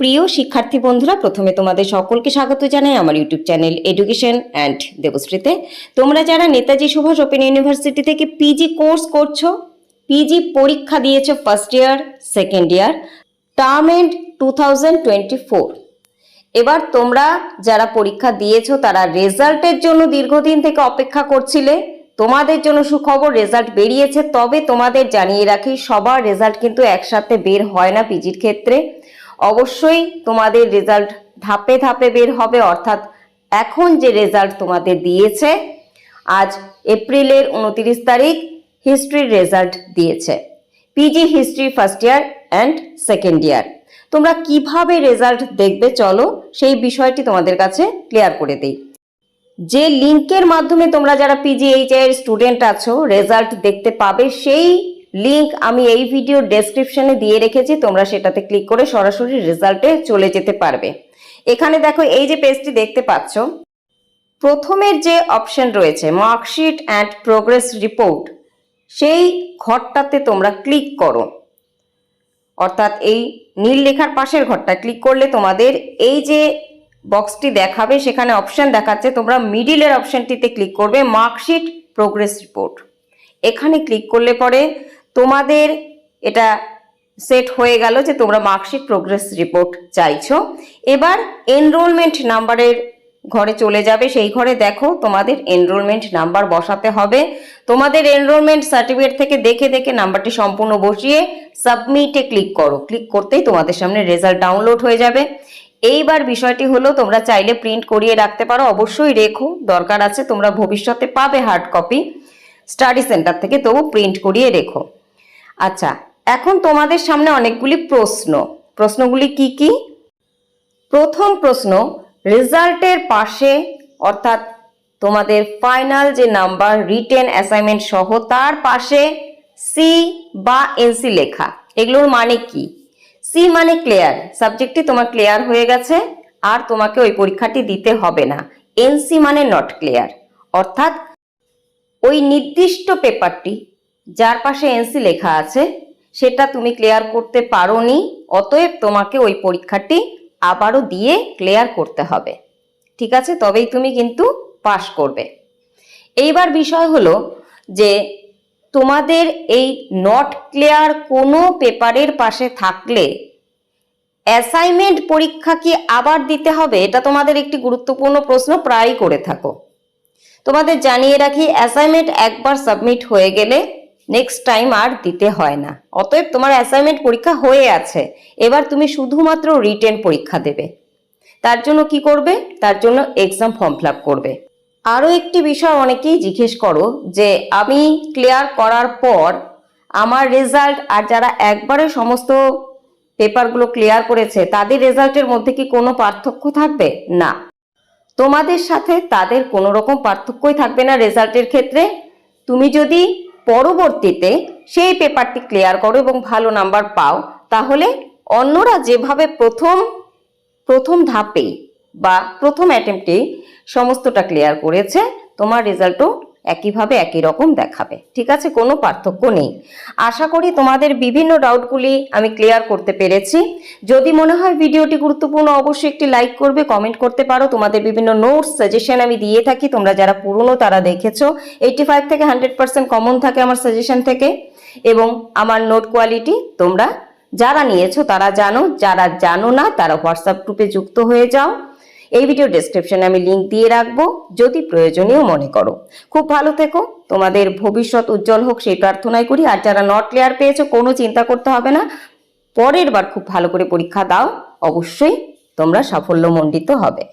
প্রিয় শিক্ষার্থী বন্ধুরা, প্রথমে তোমাদের সকলকে স্বাগত জানাই আমার ইউটিউব চ্যানেল এডুকেশন অ্যান্ড দেবশ্রীতে। তোমরা যারা নেতাজি সুভাষ ওপেন ইউনিভার্সিটি থেকে পিজি কোর্স করছো, পিজি পরীক্ষা দিয়েছো first year, second year, term and 2024, এবার তোমরা যারা পরীক্ষা দিয়েছো তারা রেজাল্টের জন্য দীর্ঘদিন থেকে অপেক্ষা করছিলে। তোমাদের জন্য সুখবর, রেজাল্ট বেরিয়েছে। তবে তোমাদের জানিয়ে রাখি, সবার রেজাল্ট কিন্তু একসাথে বের হয় না পিজির ক্ষেত্রে। অবশ্যই তোমাদের রেজাল্ট ধাপে ধাপে বের হবে, অর্থাৎ এখন যে রেজাল্ট তোমাদের দিয়েছে, আজ এপ্রিলের 29 তারিখ হিস্ট্রির রেজাল্ট দিয়েছে, PG history first year and second year. তোমরা কিভাবে রেজাল্ট দেখবে চলো সেই বিষয়টি তোমাদের কাছে ক্লিয়ার করে দিই। যে লিঙ্কের মাধ্যমে তোমরা যারা পিজিএইচআই এর স্টুডেন্ট আছো রেজাল্ট দেখতে পাবে, সেই লিঙ্ক আমি এই ভিডিওর ডেসক্রিপশনে দিয়ে রেখেছি। তোমরা সেটাতে ক্লিক করে সরাসরি রেজাল্টে চলে যেতে পারবে। এখানে দেখো, এই যে পেজটি দেখতে পাচ্ছ, প্রথমের যে অপশন রয়েছে মার্কশিট অ্যান্ড প্রোগ্রেস রিপোর্ট, সেই ঘরটাতে তোমরা ক্লিক করো। অর্থাৎ এই নীল লেখার পাশের ঘরটা ক্লিক করলে তোমাদের এই যে বক্সটি দেখাবে, সেখানে অপশন দেখাচ্ছে, তোমরা মিডিলের অপশনটিতে ক্লিক করবে মার্কশিট প্রোগ্রেস রিপোর্ট। এখানে ক্লিক করলে পরে তোমাদের এটা সেট হয়ে গেল যে তোমরা মার্কশিট প্রোগ্রেস রিপোর্ট চাইছো। এবার এনরোলমেন্ট নাম্বারের ঘরে চলে যাবে। সেই ঘরে দেখো তোমাদের এনরোলমেন্ট নাম্বার বসাতে হবে। তোমাদের এনরোলমেন্ট সার্টিফিকেট থেকে দেখে দেখে নাম্বারটি সম্পূর্ণ বসিয়ে সাবমিটে ক্লিক করো। ক্লিক করতেই তোমাদের সামনে রেজাল্ট ডাউনলোড হয়ে যাবে। এইবার বিষয়টি হলো, তোমরা চাইলে প্রিন্ট করিয়ে রাখতে পারো, অবশ্যই রেখো, দরকার আছে। তোমরা ভবিষ্যতে পাবে হার্ড কপি স্টাডি সেন্টার থেকে, তবু প্রিন্ট করিয়ে রেখো। আচ্ছা, এখন তোমাদের সামনে অনেকগুলি প্রশ্নগুলি কি কি? প্রথম প্রশ্ন, রেজাল্টের পাশে অর্থাৎ তোমাদের ফাইনাল যে নাম্বার রিটেন অ্যাসাইনমেন্ট সহ তার পাশে সি বা এনসি লেখা, এগুলোর মানে কি? সি মানে ক্লিয়ার, সাবজেক্টটি তোমার ক্লিয়ার হয়ে গেছে আর তোমাকে ওই পরীক্ষাটি দিতে হবে না। এনসি মানে নট ক্লিয়ার, অর্থাৎ ওই নির্দিষ্ট পেপারটি যার পাশে এনসি লেখা আছে সেটা তুমি ক্লিয়ার করতে পারোনি, অতএব তোমাকে ওই পরীক্ষাটি আবারও দিয়ে ক্লিয়ার করতে হবে। ঠিক আছে, তবেই তুমি কিন্তু পাস করবে। এইবার বিষয় হলো যে তোমাদের এই নট ক্লিয়ার কোনো পেপারের পাশে থাকলে অ্যাসাইনমেন্ট পরীক্ষা কি আবার দিতে হবে? এটা তোমাদের একটি গুরুত্বপূর্ণ প্রশ্ন, প্রায়ই করে থাকো। তোমাদের জানিয়ে রাখি, অ্যাসাইনমেন্ট একবার সাবমিট হয়ে গেলে নেক্সট টাইম আর দিতে হয় না। অতএব তোমার অ্যাসাইনমেন্ট পরীক্ষা হয়ে আছে, এবার তুমি শুধুমাত্র রিটেন পরীক্ষা দেবে। তার জন্য কি করবে? তার জন্য এক্সাম ফর্ম ফিল আপ করবে। আরও একটি বিষয় অনেকেই জিজ্ঞেস করো যে আমি ক্লিয়ার করার পর আমার রেজাল্ট আর যারা একবারে সমস্ত পেপারগুলো ক্লিয়ার করেছে তাদের রেজাল্টের মধ্যে কি কোনো পার্থক্য থাকবে? না, তোমাদের সাথে তাদের কোনো রকম পার্থক্যই থাকবে না রেজাল্টের ক্ষেত্রে। তুমি যদি পরবর্তীতে সেই পেপারটি ক্লিয়ার করো এবং ভালো নাম্বার পাও, তাহলে অন্যরা যেভাবে প্রথম ধাপে বা প্রথম অ্যাটেম্পটে সমস্তটা ক্লিয়ার করেছে, তোমার রেজাল্টও একইভাবে একই রকম দেখাবে। ঠিক আছে, কোনো পার্থক্য নেই। আশা করি তোমাদের বিভিন্ন ডাউটগুলি আমি ক্লিয়ার করতে পেরেছি। যদি মনে হয় ভিডিওটি গুরুত্বপূর্ণ, অবশ্যই একটি লাইক করবে, কমেন্ট করতে পারো। তোমাদের বিভিন্ন নোটস সাজেশন আমি দিয়ে থাকি, তোমরা যারা পুরনো তারা দেখেছো। 85 থেকে 100% কমন থাকে আমার সাজেশন থেকে, এবং আমার নোট কোয়ালিটি তোমরা যারা নিয়েছো তারা জানো, যারা জানো না তারা হোয়াটসঅ্যাপ গ্রুপে যুক্ত হয়ে যাও। এই ভিডিও ডেসক্রিপশনে আমি লিঙ্ক দিয়ে রাখবো, যদি প্রয়োজনীয় মনে করো। খুব ভালো থেকো, তোমাদের ভবিষ্যৎ উজ্জ্বল হোক সেই প্রার্থনাই করি। আর যারা নট ক্লিয়ার পেয়েছো, কোনো চিন্তা করতে হবে না, পরের বার খুব ভালো করে পরীক্ষা দাও, অবশ্যই তোমরা সাফল্যমণ্ডিত হবে।